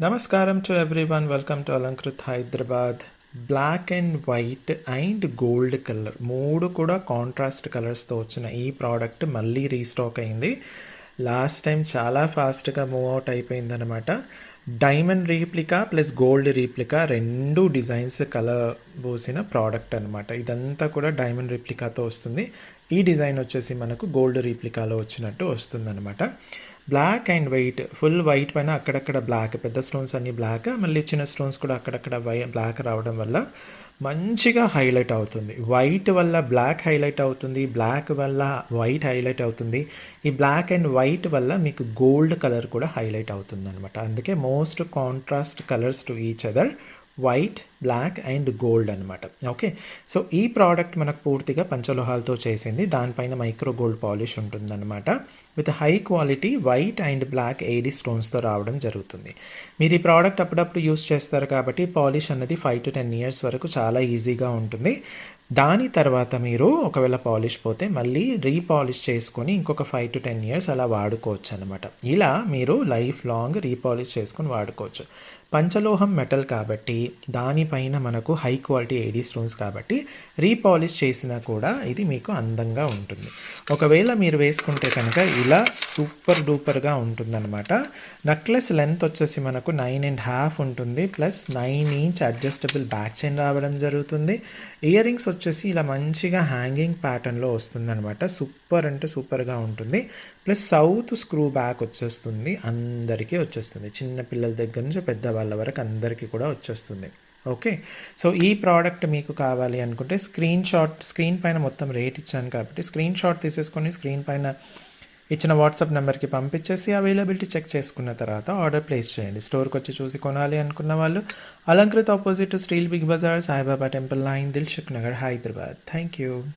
Namaskaram to everyone. Welcome to Alankrit Hyderabad. Black and white and gold colour మూడు కూడా contrast కలర్స్తో వచ్చిన ఈ ప్రోడక్ట్ మళ్ళీ రీస్టాక్ అయింది. లాస్ట్ టైం చాలా ఫాస్ట్గా మూవ్ అవుట్ అయిపోయిందనమాట. Diamond replica plus gold replica రెండు డిజైన్స్ కలర్ పోసిన ప్రోడక్ట్ అనమాట. ఇదంతా కూడా డైమండ్ రీప్లికాతో వస్తుంది. ఈ డిజైన్ వచ్చేసి మనకు గోల్డ్ రీప్లికాలో వచ్చినట్టు వస్తుందన్నమాట. Black and white, full white పైన అక్కడక్కడ బ్లాక్, పెద్ద స్టోన్స్ అన్ని బ్లాక్, మళ్ళీ చిన్న స్టోన్స్ కూడా అక్కడక్కడ బ్లాక్ రావడం వల్ల మంచిగా హైలైట్ అవుతుంది. వైట్ వల్ల బ్లాక్ హైలైట్ అవుతుంది, బ్లాక్ వల్ల వైట్ హైలైట్ అవుతుంది. ఈ బ్లాక్ అండ్ వైట్ వల్ల మీకు గోల్డ్ కలర్ కూడా హైలైట్ అవుతుంది అనమాట. అందుకే most contrast colours to each other, white, black and gold అనమాట. ఓకే, సో ఈ ప్రోడక్ట్ మనకు పూర్తిగా పంచలోహాలతో చేసింది. దానిపైన మైక్రో గోల్డ్ పాలిష్ ఉంటుందన్నమాట. With high quality white and black AD స్టోన్స్తో రావడం జరుగుతుంది. మీరు ఈ ప్రోడక్ట్ అప్పుడప్పుడు యూస్ చేస్తారు కాబట్టి పాలిష్ అన్నది 5 to 10 years వరకు చాలా ఈజీగా ఉంటుంది. దాని తర్వాత మీరు ఒకవేళ పాలిష్ పోతే మళ్ళీ రీపాలిష్ చేసుకొని ఇంకొక 5 to 10 years అలా వాడుకోవచ్చు అనమాట. ఇలా మీరు లైఫ్ లాంగ్ రీపాలిష్ చేసుకొని వాడుకోవచ్చు. పంచలోహం మెటల్ కాబట్టి దానిపైన మనకు హై క్వాలిటీ ఏడీ స్టోన్స్ కాబట్టి రీపాలిష్ చేసినా కూడా ఇది మీకు అందంగా ఉంటుంది. ఒకవేళ మీరు వేసుకుంటే కనుక ఇలా సూపర్ డూపర్గా ఉంటుందన్నమాట. నెక్లెస్ లెంత్ వచ్చేసి మనకు 9.5 ఉంటుంది, plus 9 inch adjustable back chain రావడం జరుగుతుంది. ఇయర్ రింగ్స్ వచ్చేసి ఇలా మంచిగా హ్యాంగింగ్ ప్యాటర్న్లో వస్తుందన్నమాట. సూపర్ అంటే సూపర్గా ఉంటుంది. ప్లస్ సౌత్ స్క్రూ బ్యాక్ వచ్చేస్తుంది, అందరికీ వచ్చేస్తుంది. చిన్న పిల్లల దగ్గర నుంచి పెద్దవాళ్ళ వరకు అందరికీ కూడా వచ్చేస్తుంది. ఓకే, సో ఈ ప్రోడక్ట్ మీకు కావాలి అనుకుంటే స్క్రీన్ పైన మొత్తం రేట్ ఇచ్చాను కాబట్టి స్క్రీన్ షాట్ తీసేసుకొని స్క్రీన్ పైన ఇచ్చిన వాట్సాప్ నెంబర్కి పంపించేసి అవైలబిలిటీ చెక్ చేసుకున్న తర్వాత ఆర్డర్ ప్లేస్ చేయండి. స్టోర్కి వచ్చి చూసి కొనాలి అనుకున్న వాళ్ళు Alankrit opposite steel big bazaar, Saibaba temple line, Dilsukh Nagar, Hyderabad. Thank you.